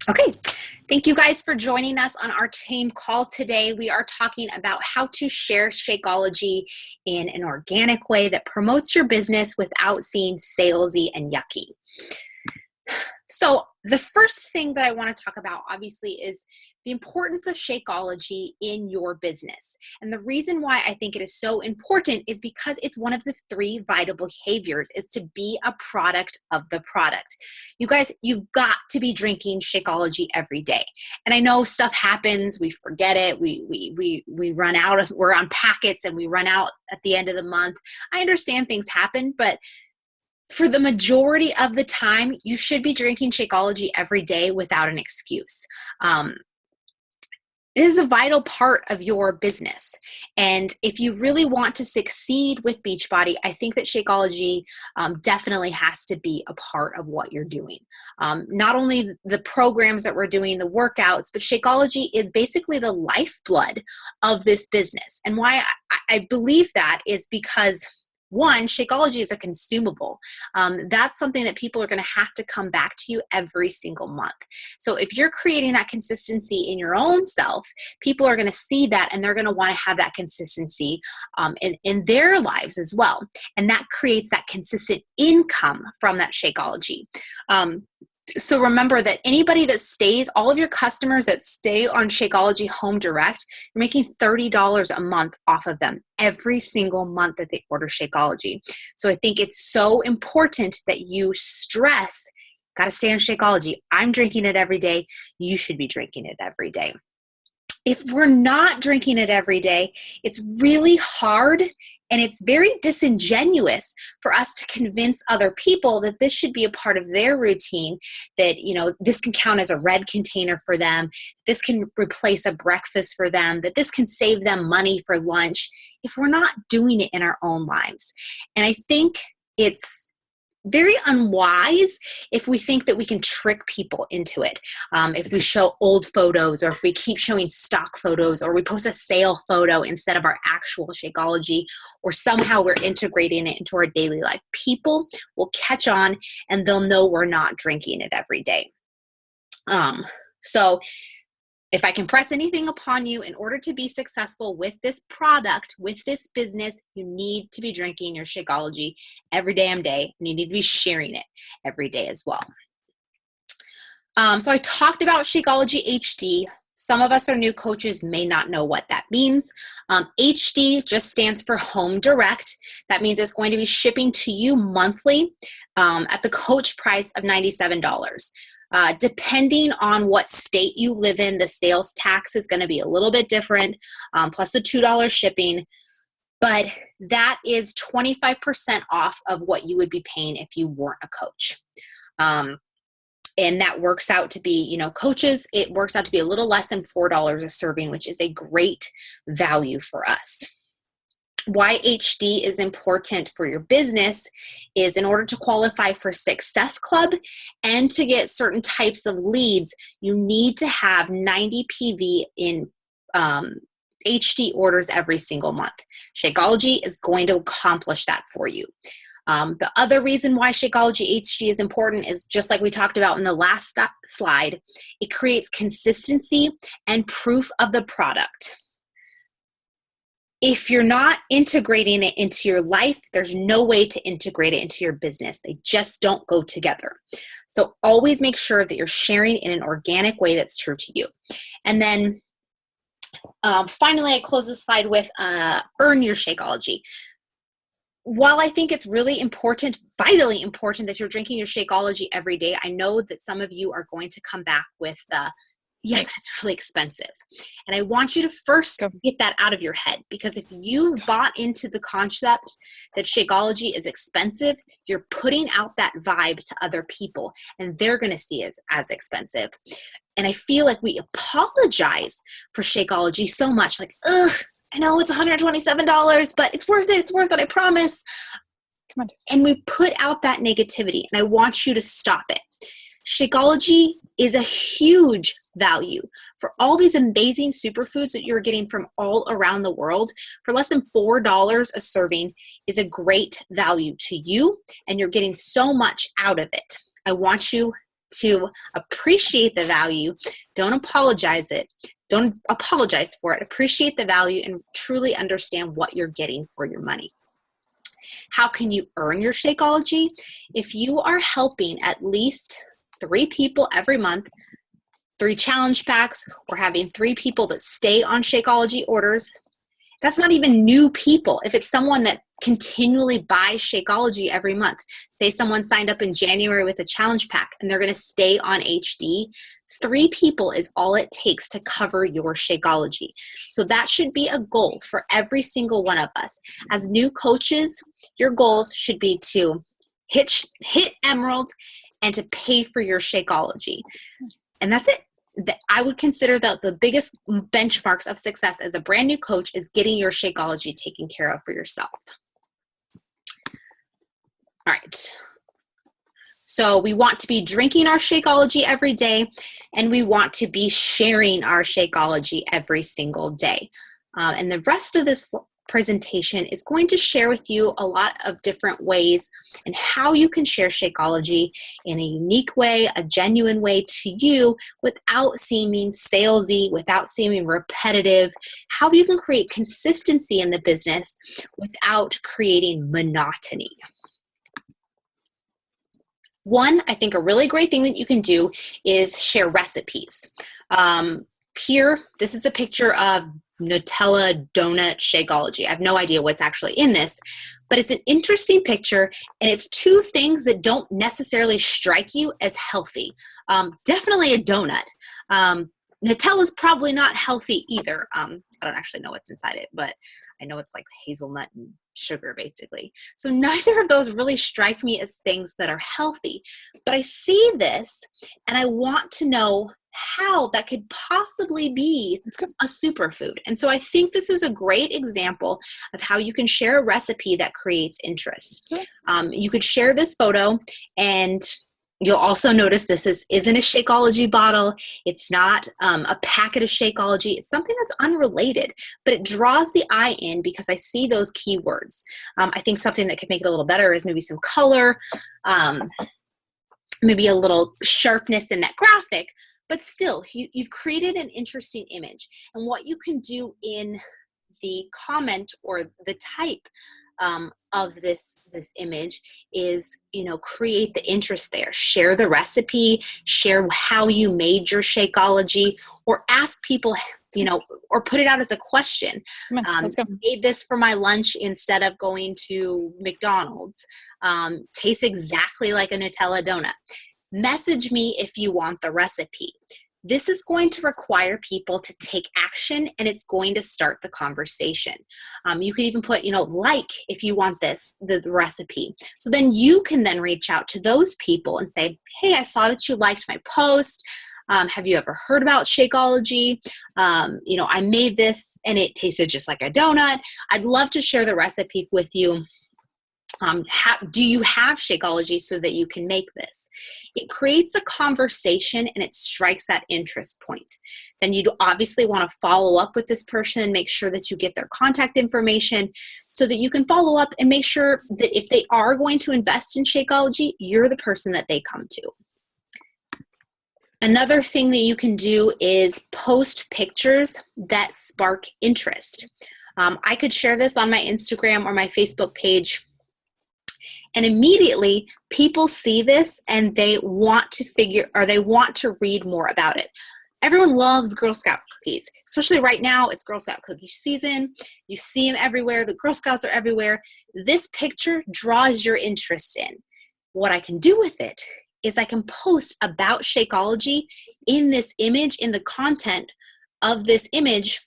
Okay, thank you guys for joining us on our team call today. We are talking about how to share Shakeology in an organic way that promotes your business without seeming salesy and yucky. So the first thing that I want to talk about, obviously, is the importance of Shakeology in your business. And the reason why I think it is so important is because it's one of the 3 vital behaviors, is to be a product of the product. You guys, you've got to be drinking Shakeology every day. And I know stuff happens, we forget it, we run out of, we're on packets and we run out at the end of the month. I understand things happen, but for the majority of the time, you should be drinking Shakeology every day without an excuse. It is a vital part of your business. And if you really want to succeed with Beachbody, I think that Shakeology definitely has to be a part of what you're doing. Not only the programs that we're doing, the workouts, but Shakeology is basically the lifeblood of this business. And why I believe that is because, one, Shakeology is a consumable. That's something that people are going to have to come back to you every single month. So if you're creating that consistency in your own self, people are going to see that and they're going to want to have that consistency in their lives as well. And that creates that consistent income from that Shakeology. So remember that anybody that stays, all of your customers that stay on Shakeology Home Direct, you're making $30 a month off of them every single month that they order Shakeology. So I think it's so important that you stress, got to stay on Shakeology. I'm drinking it every day. You should be drinking it every day. If we're not drinking it every day, it's really hard and it's very disingenuous for us to convince other people that this should be a part of their routine, that, this can count as a red container for them, this can replace a breakfast for them, that this can save them money for lunch, if we're not doing it in our own lives. And I think it's very unwise if we think that we can trick people into it. If we show old photos, or if we keep showing stock photos, or we post a sale photo instead of our actual Shakeology, or somehow we're integrating it into our daily life, people will catch on and they'll know we're not drinking it every day. So if I can press anything upon you, in order to be successful with this product, with this business, you need to be drinking your Shakeology every damn day, and you need to be sharing it every day as well. So I talked about Shakeology HD. Some of us are new coaches, may not know what that means. HD just stands for Home Direct. That means it's going to be shipping to you monthly at the coach price of $97. Depending on what state you live in, the sales tax is going to be a little bit different, plus the $2 shipping, but that is 25% off of what you would be paying if you weren't a coach. And that works out to be, coaches, it works out to be a little less than $4 a serving, which is a great value for us. Why HD is important for your business is, in order to qualify for Success Club and to get certain types of leads, you need to have 90 PV in HD orders every single month. Shakeology is going to accomplish that for you. The other reason why Shakeology HD is important is, just like we talked about in the last slide, it creates consistency and proof of the product. If you're not integrating it into your life, there's no way to integrate it into your business. They just don't go together. So always make sure that you're sharing in an organic way that's true to you. And then finally, I close this slide with earn your Shakeology. While I think it's really important, vitally important, that you're drinking your Shakeology every day, I know that some of you are going to come back with yeah, but it's really expensive. And I want you to first get that out of your head, because if you've bought into the concept that Shakeology is expensive, you're putting out that vibe to other people, and they're going to see it as expensive. And I feel like we apologize for Shakeology so much, like, ugh, I know it's $127, but it's worth it. It's worth it. I promise. Come on, and we put out that negativity, and I want you to stop it. Shakeology is a huge value for all these amazing superfoods that you're getting from all around the world. For less than $4 a serving is a great value to you, and you're getting so much out of it. I want you to appreciate the value. Don't apologize it. Don't apologize for it. Appreciate the value and truly understand what you're getting for your money. How can you earn your Shakeology? If you are helping at least 3 people every month, 3 challenge packs, or having 3 people that stay on Shakeology orders, that's not even new people. If it's someone that continually buys Shakeology every month, say someone signed up in January with a challenge pack and they're going to stay on HD, 3 people is all it takes to cover your Shakeology. So that should be a goal for every single one of us. As new coaches, your goals should be to hit Emerald and to pay for your Shakeology. And that's it. I would consider that the biggest benchmarks of success as a brand new coach is getting your Shakeology taken care of for yourself. All right. So we want to be drinking our Shakeology every day, and we want to be sharing our Shakeology every single day. And the rest of this presentation is going to share with you a lot of different ways and how you can share Shakeology in a unique way, a genuine way to you without seeming salesy, without seeming repetitive, how you can create consistency in the business without creating monotony. One, I think a really great thing that you can do is share recipes. Here, this is a picture of Nutella donut Shakeology. I have no idea what's actually in this, but it's an interesting picture, and it's 2 things that don't necessarily strike you as healthy. Definitely a donut. Nutella is probably not healthy either. I don't actually know what's inside it, but I know it's like hazelnut and sugar, basically. So neither of those really strike me as things that are healthy. But I see this, and I want to know how that could possibly be a superfood. And so I think this is a great example of how you can share a recipe that creates interest. You could share this photo, and you'll also notice this isn't a Shakeology bottle. It's not a packet of Shakeology. It's something that's unrelated, but it draws the eye in because I see those keywords. I think something that could make it a little better is maybe some color, maybe a little sharpness in that graphic. But still, you've created an interesting image. And what you can do in the comment or the type of this image is, create the interest there. Share the recipe, share how you made your Shakeology, or ask people, or put it out as a question. Let's go. Made this for my lunch instead of going to McDonald's. Tastes exactly like a Nutella donut. Message me if you want the recipe. This is going to require people to take action, and it's going to start the conversation. You could even put, like if you want the recipe. So then you can then reach out to those people and say, hey, I saw that you liked my post. Have you ever heard about Shakeology? I made this and it tasted just like a donut. I'd love to share the recipe with you. Do you have Shakeology so that you can make this? It creates a conversation and it strikes that interest point. Then you'd obviously want to follow up with this person and make sure that you get their contact information so that you can follow up and make sure that if they are going to invest in Shakeology, you're the person that they come to. Another thing that you can do is post pictures that spark interest. I could share this on my Instagram or my Facebook page. And immediately people see this and they want to read more about it. Everyone loves Girl Scout cookies, especially right now. It's Girl Scout cookie season. You see them everywhere. The Girl Scouts are everywhere. This picture draws your interest in. What I can do with it is I can post about Shakeology in this image, in the content of this image,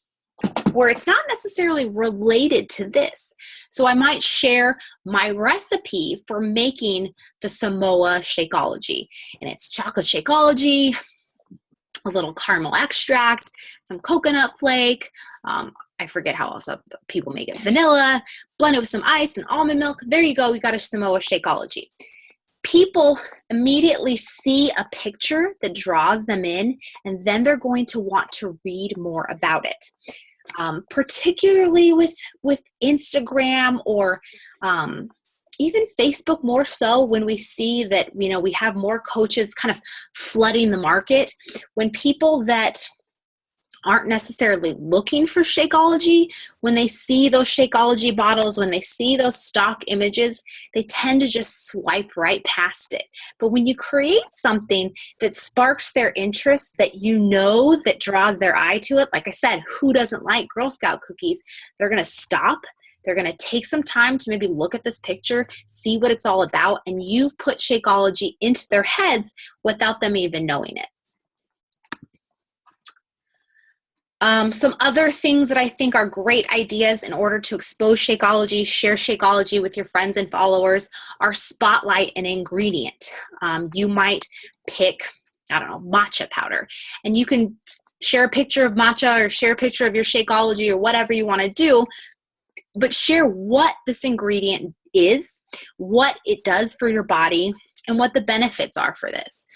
where it's not necessarily related to this. So I might share my recipe for making the Samoa Shakeology. And it's chocolate Shakeology, a little caramel extract, some coconut flake. I forget how else people make it. Vanilla, blend it with some ice and almond milk. There you go. You got a Samoa Shakeology. People immediately see a picture that draws them in, and then they're going to want to read more about it. Particularly with Instagram or even Facebook more so, when we see that, we have more coaches kind of flooding the market, when people that aren't necessarily looking for Shakeology, when they see those Shakeology bottles, when they see those stock images, they tend to just swipe right past it. But when you create something that sparks their interest, that draws their eye to it, like I said, who doesn't like Girl Scout cookies? They're going to stop. They're going to take some time to maybe look at this picture, see what it's all about, and you've put Shakeology into their heads without them even knowing it. Some other things that I think are great ideas in order to expose Shakeology, share Shakeology with your friends and followers, are spotlight an ingredient. You might pick, matcha powder, and you can share a picture of matcha or share a picture of your Shakeology or whatever you want to do, but share what this ingredient is, what it does for your body, and what the benefits are for this.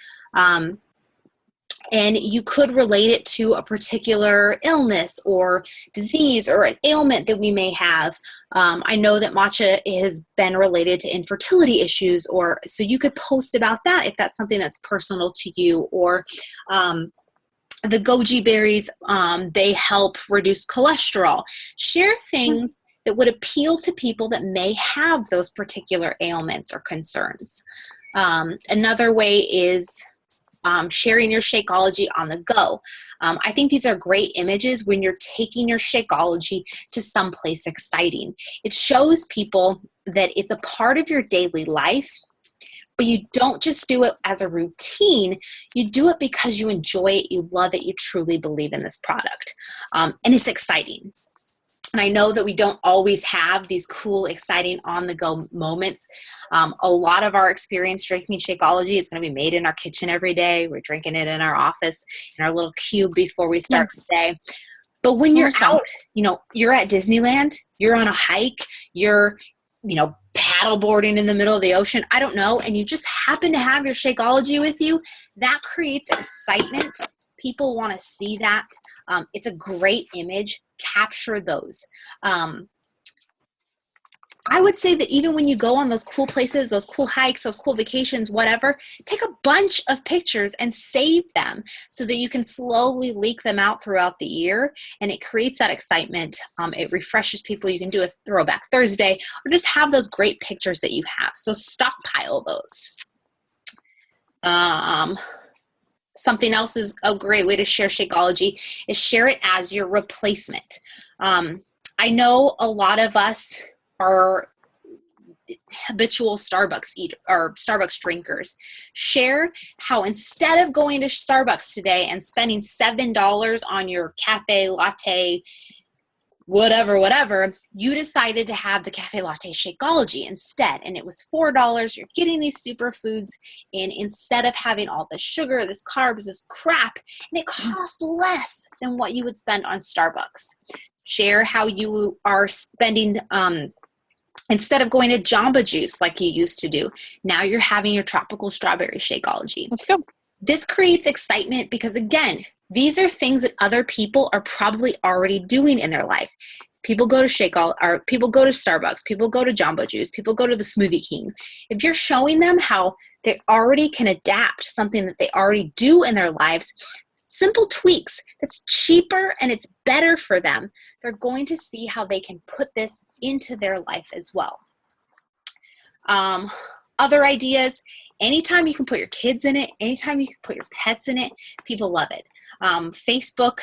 And you could relate it to a particular illness or disease or an ailment that we may have. I know that matcha has been related to infertility issues, so you could post about that if that's something that's personal to you. Or the goji berries, they help reduce cholesterol. Share things that would appeal to people that may have those particular ailments or concerns. Another way is sharing your Shakeology on the go. I think these are great images when you're taking your Shakeology to someplace exciting. It shows people that it's a part of your daily life, but you don't just do it as a routine. You do it because you enjoy it, you love it, you truly believe in this product. And it's exciting. And I know that we don't always have these cool, exciting on-the-go moments. A lot of our experience drinking Shakeology is going to be made in our kitchen every day. We're drinking it in our office, in our little cube before we start the day. But when you're out, you're at Disneyland, you're on a hike, you're, paddleboarding in the middle of the ocean, I don't know, and you just happen to have your Shakeology with you, that creates excitement. People want to see that. It's a great image. Capture those. I would say that even when you go on those cool places, those cool hikes, those cool vacations, whatever, take a bunch of pictures and save them so that you can slowly leak them out throughout the year, and it creates that excitement. It refreshes people. You can do a throwback Thursday or just have those great pictures that you have. So stockpile those. Something else is a great way to share Shakeology is share it as your replacement. I know a lot of us are habitual Starbucks eaters or Starbucks drinkers. Share how instead of going to Starbucks today and spending $7 on your cafe latte, whatever, you decided to have the cafe latte Shakeology instead, and it was $4. You're getting these superfoods in instead of having all this sugar, this carbs, this crap, and it costs less than what you would spend on Starbucks. Share how you are spending, instead of going to Jamba Juice like you used to do, now you're having your tropical strawberry Shakeology. Let's go. This creates excitement because, again, these are things that other people are probably already doing in their life. People go to people go to Starbucks, people go to Jamba Juice, people go to the Smoothie King. If you're showing them how they already can adapt something that they already do in their lives, simple tweaks that's cheaper and it's better for them, they're going to see how they can put this into their life as well. Other ideas, anytime you can put your kids in it, anytime you can put your pets in it, people love it. Facebook,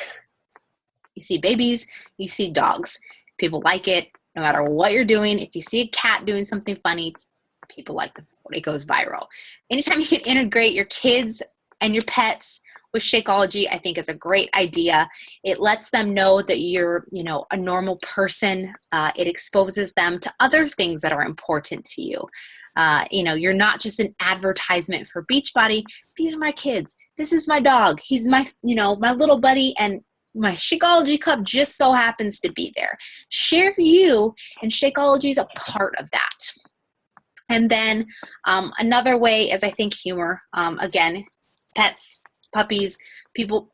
you see babies, you see dogs. People like it no matter what you're doing. If you see a cat doing something funny, people like it goes viral. Anytime you can integrate your kids and your pets with Shakeology, I think is a great idea. It lets them know that you're, a normal person. It exposes them to other things that are important to you. You're not just an advertisement for Beachbody. These are my kids. This is my dog. He's my, my little buddy, and my Shakeology cup just so happens to be there. Share you, and Shakeology is a part of that. And then another way is, I think, humor. Again, pets, puppies,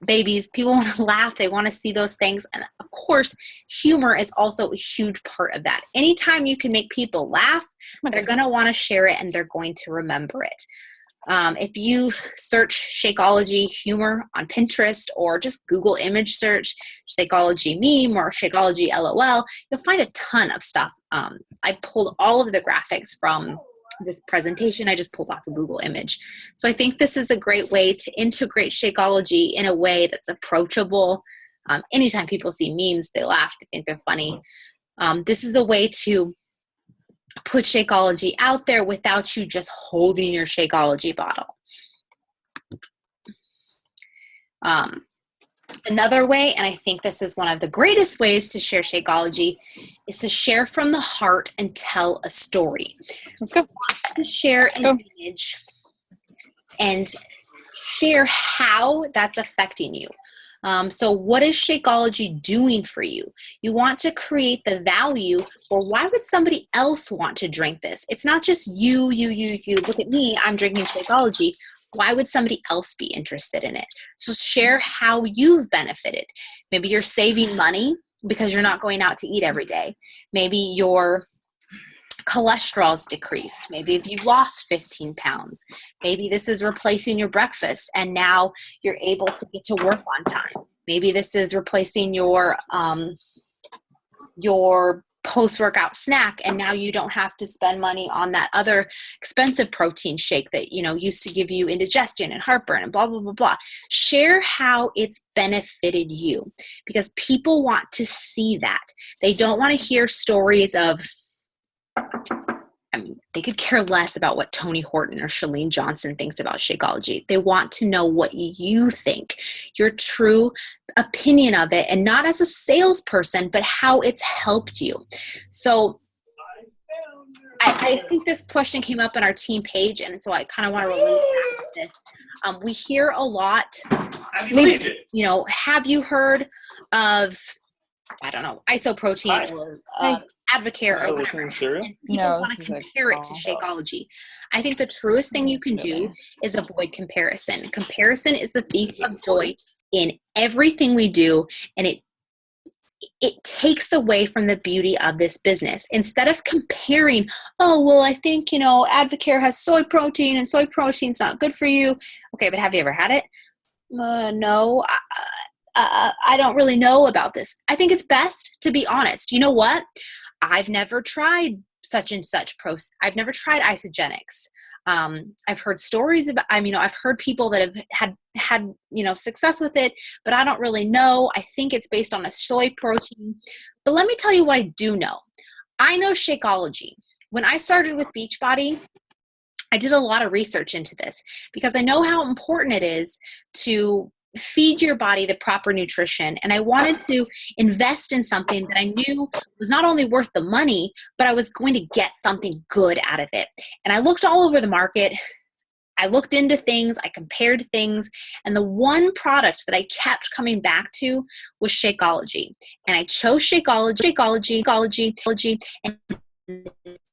babies, people want to laugh. They want to see those things. And of course, humor is also a huge part of that. Anytime you can make people laugh, they're going to want to share it and they're going to remember it. If you search Shakeology humor on Pinterest or just Google image search Shakeology meme or Shakeology LOL, you'll find a ton of stuff. I pulled all of the graphics from this presentation. I just pulled off a Google image. So I think this is a great way to integrate Shakeology in a way that's approachable. Anytime people see memes, they laugh, they think they're funny. This is a way to put Shakeology out there without you just holding your Shakeology bottle. Another way, and I think this is one of the greatest ways to share Shakeology, is to share from the heart and tell a story. Let's go. To share an image and share how that's affecting you. So what is Shakeology doing for you? You want to create the value, or why would somebody else want to drink this? It's not just you. Look at me, I'm drinking Shakeology. Why would somebody else be interested in it? So share how you've benefited. Maybe you're saving money because you're not going out to eat every day. Maybe your cholesterol's decreased. Maybe if you've lost 15 pounds. Maybe this is replacing your breakfast and now you're able to get to work on time. Maybe this is replacing your post-workout snack and now you don't have to spend money on that other expensive protein shake that, you know, used to give you indigestion and heartburn and blah, blah, blah, blah. Share how it's benefited you because people want to see that. They don't want to hear stories of, I mean, they could care less about what Tony Horton or Chalene Johnson thinks about Shakeology. They want to know what you think, your true opinion of it, and not as a salesperson, but how it's helped you. So I think this question came up on our team page, and so I kind of want to relate back to this. We hear a lot, maybe, you know, have you heard of, I don't know, isoprotein or Advocare or whatever, and people want to compare it to Shakeology. I think the truest thing you can do is avoid comparison. Comparison is the thief of joy in everything we do, and it takes away from the beauty of this business. Instead of comparing, oh, well, I think, you know, Advocare has soy protein and soy protein's not good for you. Okay, but have you ever had it? No, I don't really know about this. I think it's best to be honest. You know what? I've never tried such and such I've never tried isogenics. I've heard stories about, I've heard people that have had, you know, success with it, but I don't really know. I think it's based on a soy protein. But let me tell you what I do know. I know Shakeology. When I started with Beachbody, I did a lot of research into this because I know how important it is to feed your body the proper nutrition. And I wanted to invest in something that I knew was not only worth the money, but I was going to get something good out of it. And I looked all over the market. I looked into things, I compared things, and the one product that I kept coming back to was Shakeology. And I chose Shakeology, and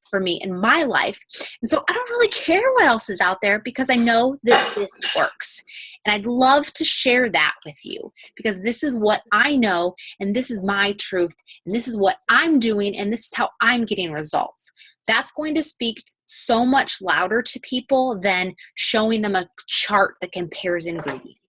for me in my life. And so I don't really care what else is out there because I know that this works. And I'd love to share that with you because this is what I know and this is my truth and this is what I'm doing and this is how I'm getting results. That's going to speak so much louder to people than showing them a chart that compares ingredients.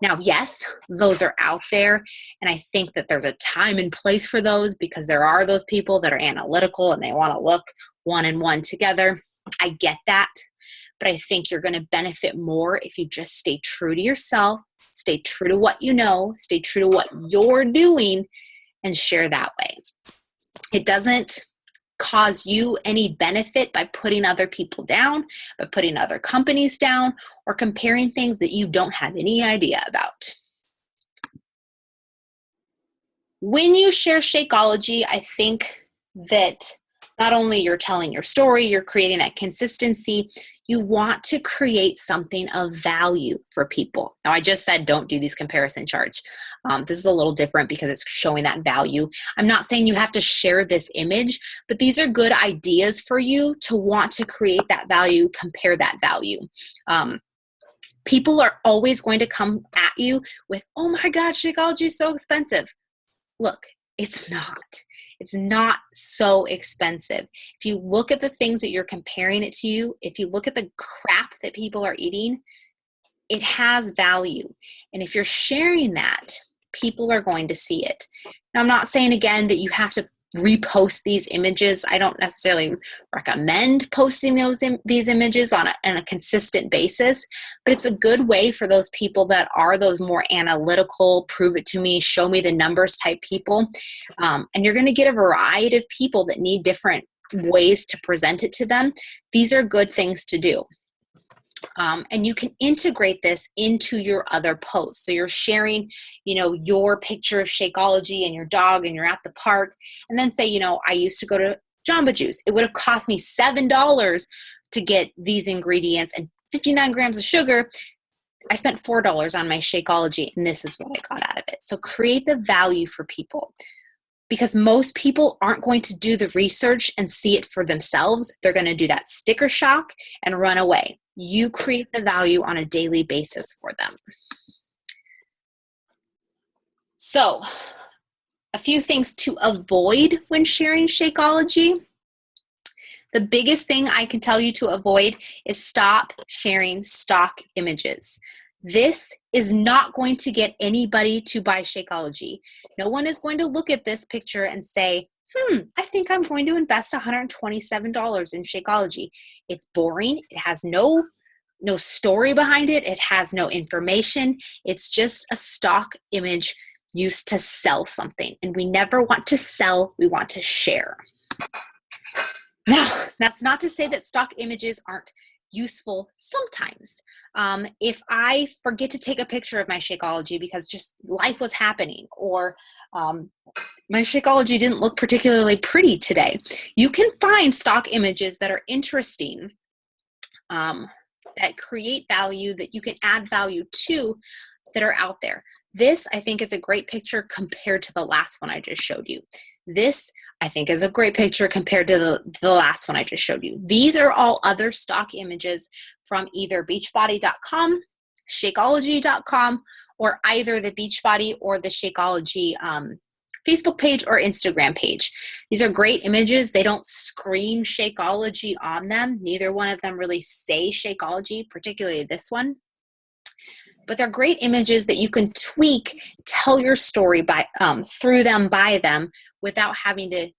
Now, yes, those are out there, and I think that there's a time and place for those because there are those people that are analytical and they want to look one and one together. I get that, but I think you're going to benefit more if you just stay true to yourself, stay true to what you know, stay true to what you're doing, and share that way. It doesn't cause you any benefit by putting other people down, by putting other companies down, or comparing things that you don't have any idea about. When you share Shakeology, I think that not only you're telling your story, you're creating that consistency, you want to create something of value for people. Now, I just said don't do these comparison charts. This is a little different because it's showing that value. I'm not saying you have to share this image, but these are good ideas for you to want to create that value, compare that value. People are always going to come at you with, oh my God, Shakeology is so expensive. Look, it's not. It's not so expensive. If you look at the things that you're comparing it to, if you look at the crap that people are eating, it has value. And if you're sharing that, people are going to see it. Now, I'm not saying again that you have to repost these images. I don't necessarily recommend posting these images on a consistent basis, but it's a good way for those people that are those more analytical, prove it to me, show me the numbers type people. And you're going to get a variety of people that need different ways to present it to them. These are good things to do. And you can integrate this into your other posts. So you're sharing, your picture of Shakeology and your dog, and you're at the park, and then say, I used to go to Jamba Juice. It would have cost me $7 to get these ingredients and 59 grams of sugar. I spent $4 on my Shakeology, and this is what I got out of it. So create the value for people, because most people aren't going to do the research and see it for themselves. They're going to do that sticker shock and run away. You create the value on a daily basis for them. So, a few things to avoid when sharing Shakeology. The biggest thing I can tell you to avoid is stop sharing stock images. This is not going to get anybody to buy Shakeology. No one is going to look at this picture and say, I think I'm going to invest $127 in Shakeology. It's boring. It has no story behind it. It has no information. It's just a stock image used to sell something. And we never want to sell. We want to share. Now, that's not to say that stock images aren't useful sometimes. If I forget to take a picture of my Shakeology because just life was happening, or my Shakeology didn't look particularly pretty today, you can find stock images that are interesting, that create value, that you can add value to, that are out there. This, I think, is a great picture compared to the last one I just showed you. This, I think, is a great picture compared to the last one I just showed you. These are all other stock images from either Beachbody.com, Shakeology.com, or either the Beachbody or the Shakeology Facebook page or Instagram page. These are great images. They don't scream Shakeology on them. Neither one of them really say Shakeology, particularly this one. But they're great images that you can tweak, tell your story through them, by them, without having to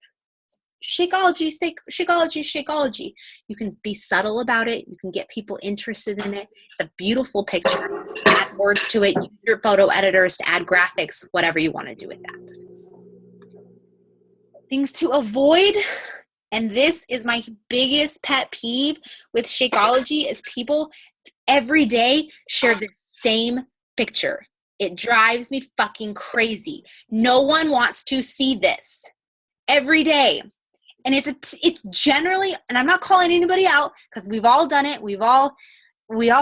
Shakeology, Shakeology, Shakeology. You can be subtle about it. You can get people interested in it. It's a beautiful picture. Add words to it. Use your photo editors to add graphics, whatever you want to do with that. Things to avoid, and this is my biggest pet peeve with Shakeology, is people every day share the same picture. It drives me fucking crazy. No one wants to see this every day. And it's generally, and I'm not calling anybody out because we've all done it. We all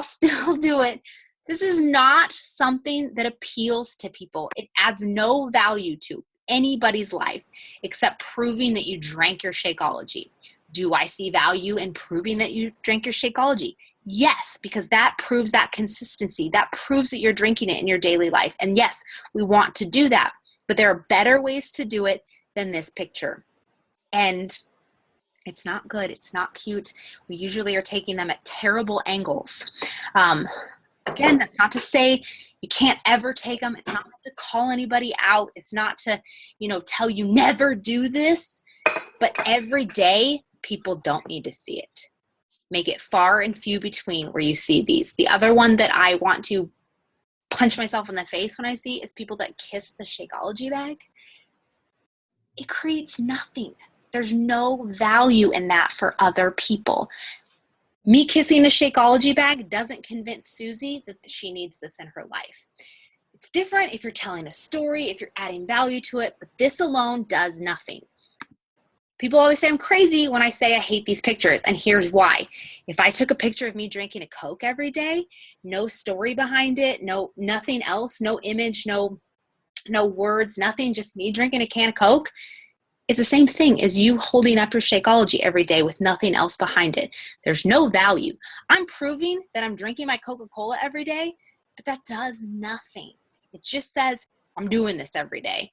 still do it. This is not something that appeals to people. It adds no value to anybody's life except proving that you drank your Shakeology. Do I see value in proving that you drank your Shakeology? Yes, because that proves that consistency. That proves that you're drinking it in your daily life. And yes, we want to do that, but there are better ways to do it than this picture. And it's not good. It's not cute. We usually are taking them at terrible angles. Again, that's not to say you can't ever take them. It's not meant to call anybody out. It's not to, tell you never do this. But every day, people don't need to see it. Make it far and few between where you see these. The other one that I want to punch myself in the face when I see is people that kiss the Shakeology bag. It creates nothing. There's no value in that for other people. Me kissing a Shakeology bag doesn't convince Susie that she needs this in her life. It's different if you're telling a story, if you're adding value to it, but this alone does nothing. People always say I'm crazy when I say I hate these pictures, and here's why. If I took a picture of me drinking a Coke every day, no story behind it, nothing else, no image, no words, nothing, just me drinking a can of Coke, It's the same thing as you holding up your Shakeology every day with nothing else behind it. There's no value. I'm proving that I'm drinking my Coca-Cola every day, but that does nothing. It just says I'm doing this every day.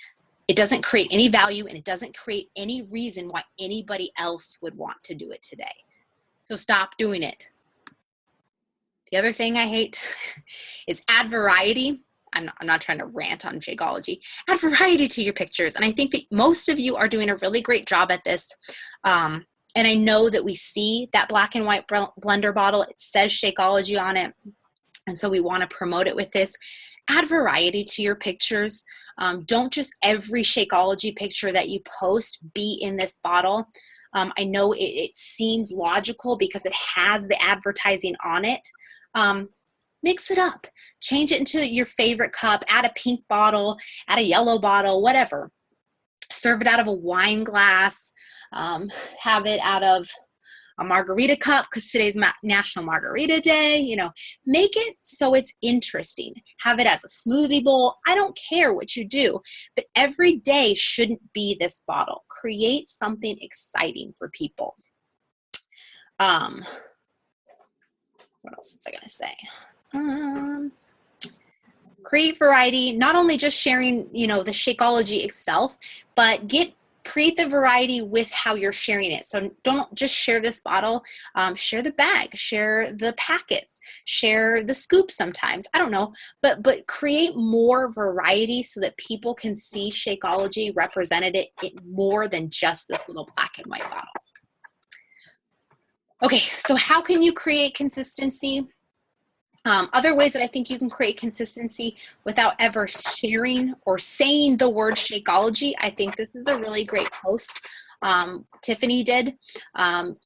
It doesn't create any value, and it doesn't create any reason why anybody else would want to do it today. So stop doing it. The other thing I hate is add variety. I'm not trying to rant on Shakeology. Add variety to your pictures. And I think that most of you are doing a really great job at this. And I know that we see that black and white blender bottle. It says Shakeology on it. And so we want to promote it with this. Add variety to your pictures. Don't just every Shakeology picture that you post be in this bottle. I know it seems logical because it has the advertising on it. Mix it up, change it into your favorite cup, add a pink bottle, add a yellow bottle, whatever. Serve it out of a wine glass, have it out of a margarita cup because today's National Margarita Day. You know, make it so it's interesting. Have it as a smoothie bowl. I don't care what you do, but every day shouldn't be this bottle. Create something exciting for people. What else was I going to say? Create variety, not only just sharing, you know, the Shakeology itself, but create the variety with how you're sharing it. So don't just share this bottle, share the bag, share the packets, share the scoop sometimes. I don't know, but create more variety so that people can see Shakeology represented it more than just this little black and white bottle. Okay, so how can you create consistency? Other ways that I think you can create consistency without ever sharing or saying the word Shakeology. I think this is a really great post Tiffany did.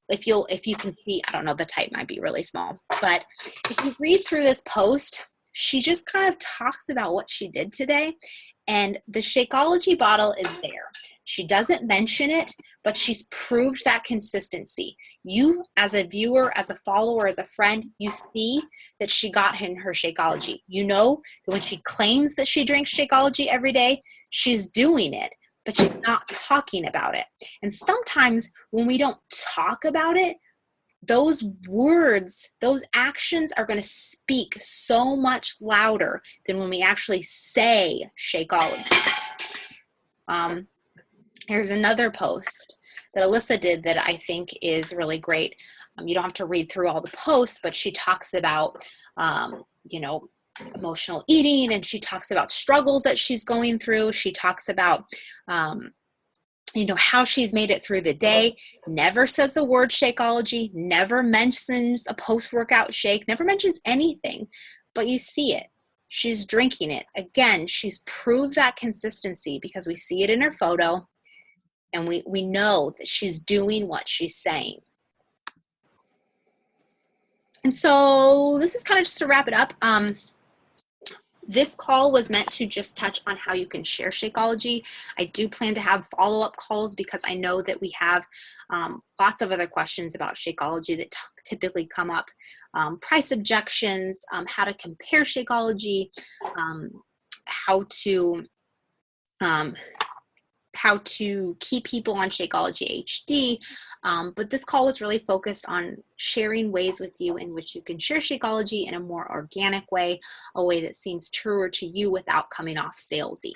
If you can see, I don't know, the type might be really small, but if you read through this post, she just kind of talks about what she did today, and the Shakeology bottle is there. She doesn't mention it, but she's proved that consistency. You, as a viewer, as a follower, as a friend, you see that she got in her Shakeology. You know that when she claims that she drinks Shakeology every day, she's doing it, but she's not talking about it. And sometimes when we don't talk about it, those words, those actions are going to speak so much louder than when we actually say Shakeology. Here's another post that Alyssa did that I think is really great. You don't have to read through all the posts, but she talks about, you know, emotional eating, and she talks about struggles that she's going through. She talks about, you know, how she's made it through the day. Never says the word Shakeology, never mentions a post-workout shake, never mentions anything, but you see it. She's drinking it. Again, she's proved that consistency because we see it in her photo. And we know that she's doing what she's saying. And so this is kind of just to wrap it up. This call was meant to just touch on how you can share Shakeology. I do plan to have follow-up calls because I know that we have lots of other questions about Shakeology that typically come up. Price objections, how to compare Shakeology, how to keep people on Shakeology HD, but this call was really focused on sharing ways with you in which you can share Shakeology in a more organic way, a way that seems truer to you without coming off salesy.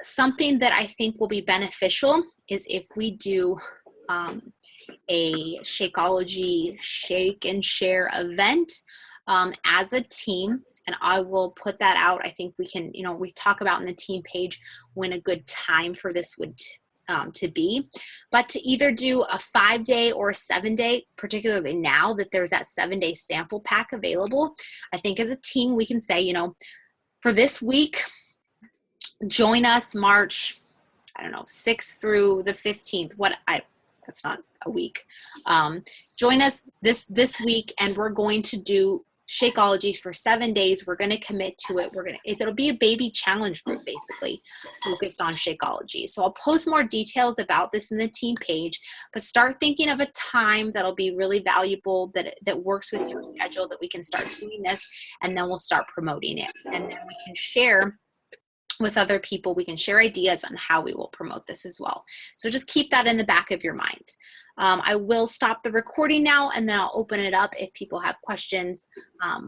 Something that I think will be beneficial is if we do a Shakeology shake and share event as a team. And I will put that out. I think we can, you know, we talk about in the team page when a good time for this would to be. But to either do a 5-day or a 7-day, particularly now that there's that 7-day sample pack available, I think as a team we can say, you know, for this week, join us March, I don't know, 6th through the 15th. That's not a week. Join us this week, and we're going to do Shakeology for 7 days. We're going to commit to it. It'll be a baby challenge group basically focused on Shakeology. So I'll post more details about this in the team page, but start thinking of a time that'll be really valuable that works with your schedule, that we can start doing this, and then we'll start promoting it. And then we can share with other people. We can share ideas on how we will promote this as well. So just keep that in the back of your mind. I will stop the recording now, and then I'll open it up if people have questions.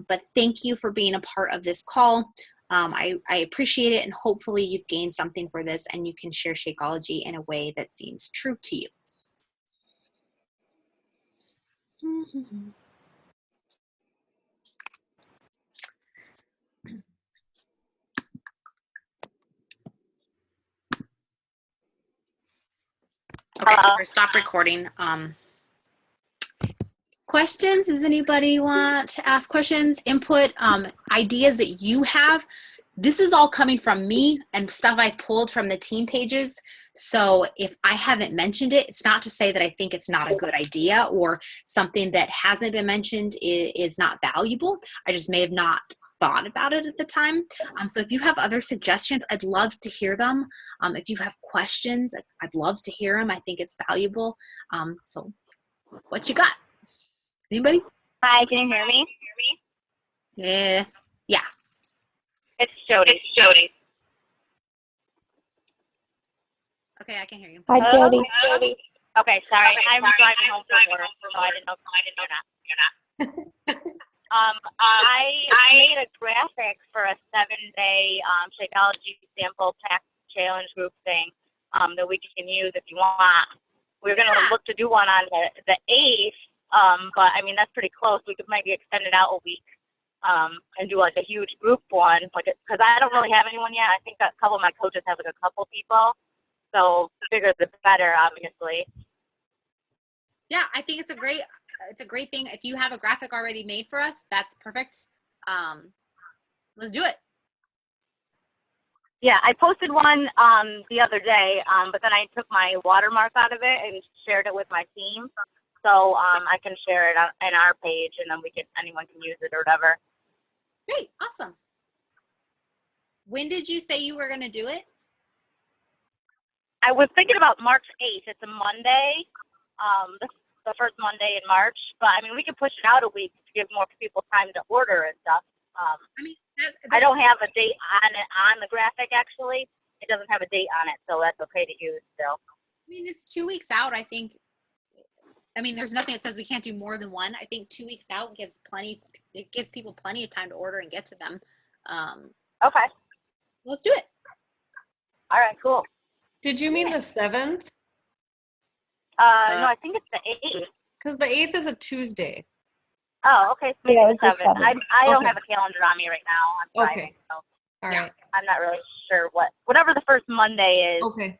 But thank you for being a part of this call. I appreciate it, and hopefully you've gained something for this and you can share Shakeology in a way that seems true to you. Okay, stop recording. Questions? Does anybody want to ask questions, input, ideas that you have? This is all coming from me and stuff I pulled from the team pages. So if I haven't mentioned it, it's not to say that I think it's not a good idea or something that hasn't been mentioned is not valuable. I just may have not thought about it at the time. So if you have other suggestions, I'd love to hear them. If you have questions, I'd love to hear them. I think it's valuable. So what you got? Anybody? Hi, can you hear me? Yeah. It's Jody. Okay, I can hear you. Hi, Jody. Okay, sorry. I'm driving home from work, so I didn't know if you're not. I made a graphic for a 7-day Shakeology sample pack challenge group thing that we can use if you want. We're going to look to do one on the 8th, but I mean, that's pretty close. We could maybe extend it out a week and do like a huge group one, because I don't really have anyone yet. I think a couple of my coaches have like a couple people. So the bigger the better, obviously. Yeah, I think it's a great thing. If you have a graphic already made for us, that's perfect. Let's do it. Yeah, I posted one the other day, but then I took my watermark out of it and shared it with my team. So I can share it on our page, and then anyone can use it or whatever. Great, awesome. When did you say you were going to do it? I was thinking about March 8th. It's a Monday, the first Monday in March. But I mean, we can push it out a week to give more people time to order and stuff. I mean, I don't have a date on the graphic, actually. It doesn't have a date on it, so that's okay to use still. I mean, it's 2 weeks out, I think. I mean, there's nothing that says we can't do more than one. I think 2 weeks out gives people plenty of time to order and get to them. Okay. Let's do it. All right, cool. Did you mean the 7th? No, I think it's the 8th. Because the 8th is a Tuesday. Oh, okay. So maybe Yeah, the 7th. I don't Okay. have a calendar on me right now. I'm driving, so All right. I'm not really sure whatever the first Monday is. Okay.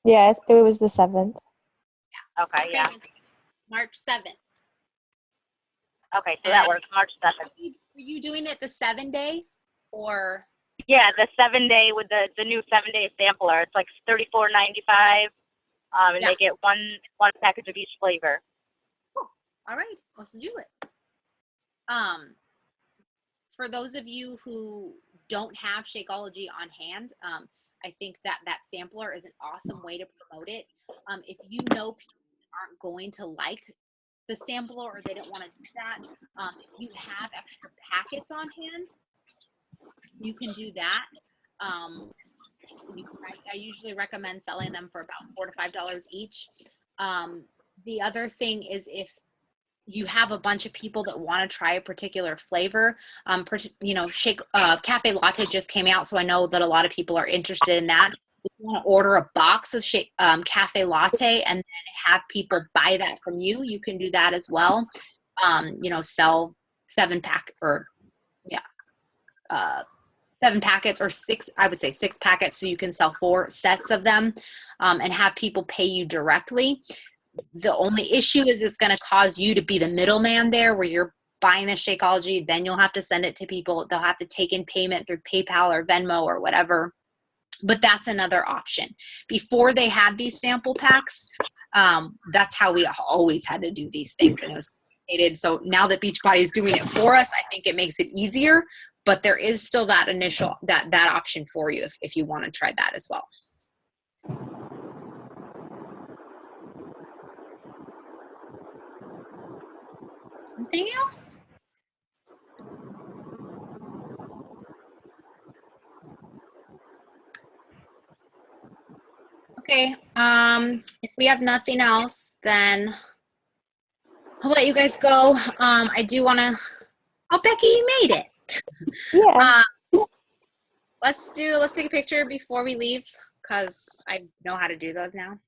Yes, it was the 7th. Okay, yeah. March 7th. Okay, so that works. March 7th. Are you doing it the 7-day or? Yeah, the 7-day with the new 7-day sampler. It's like $34.95, and they get one package of each flavor. Cool. All right, let's do it. For those of you who don't have Shakeology on hand, I think that sampler is an awesome way to promote it. If you know people aren't going to like the sampler or they don't want to do that, if you have extra packets on hand, you can do that. I usually recommend selling them for about $4 to $5 each. The other thing is if you have a bunch of people that want to try a particular flavor, cafe latte just came out, so I know that a lot of people are interested in that. If you want to order a box of cafe latte and then have people buy that from you, you can do that as well. Sell 7 packets or 6, I would say 6 packets, so you can sell 4 sets of them and have people pay you directly. The only issue is it's going to cause you to be the middleman there where you're buying the Shakeology, then you'll have to send it to people. They'll have to take in payment through PayPal or Venmo or whatever. But that's another option. Before they had these sample packs, that's how we always had to do these things. And it was complicated. So now that Beachbody is doing it for us, I think it makes it easier. But there is still that initial, that option for you if you want to try that as well. Anything else? Okay. If we have nothing else, then I'll let you guys go. I do want to. Oh, Becky, you made it. Yeah. Let's take a picture before we leave because I know how to do those now.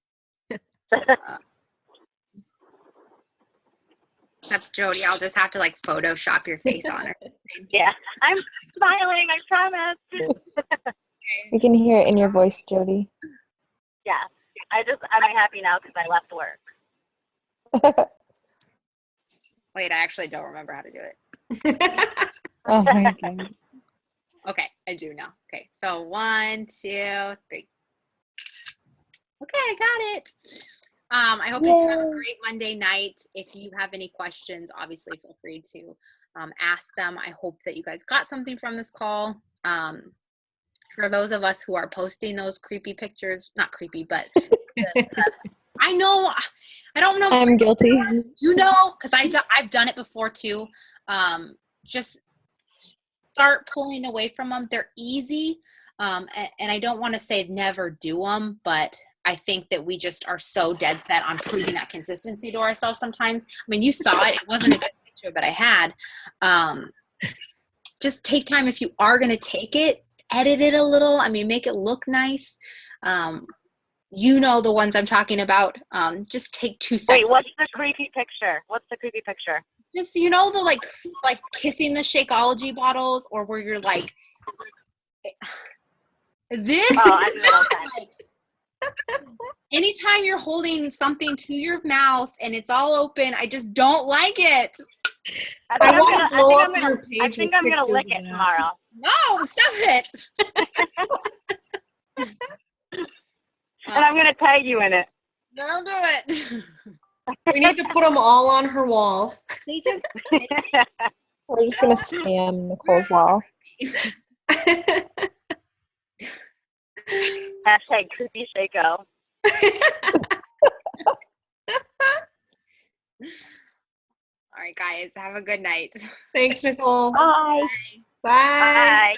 Except Jody, I'll just have to like Photoshop your face on her. Yeah, I'm smiling, I promise. We can hear it in your voice, Jody. Yeah, I'm happy now because I left work. Wait, I actually don't remember how to do it. Oh my God. Okay, I do now. Okay, so 1, 2, 3. Okay, I got it. I hope that you have a great Monday night. If you have any questions, obviously feel free to ask them. I hope that you guys got something from this call. For those of us who are posting those creepy pictures, not creepy, but I know, I don't know. I'm guilty. You know, because I've done it before too. Just start pulling away from them. They're easy. And I don't want to say never do them, but I think that we just are so dead set on proving that consistency to ourselves sometimes. I mean, you saw it. It wasn't a good picture that I had. Just take time. If you are going to take it, edit it a little. I mean, make it look nice. You know the ones I'm talking about. Just take 2 seconds. Wait, what's the creepy picture? What's the creepy picture? Just, you know, the like kissing the Shakeology bottles, or where you're like, this. Oh, I do that all the time. Like, anytime you're holding something to your mouth and it's all open, I just don't like it. I I think I'm gonna lick it tomorrow. No, stop it. And I'm gonna tag you in it. Don't do it. We need to put them all on her wall. They just We're just gonna spam Nicole's wall. Hashtag creepy Shako. All right, guys, have a good night. Thanks, Nicole. Bye. Bye. Bye.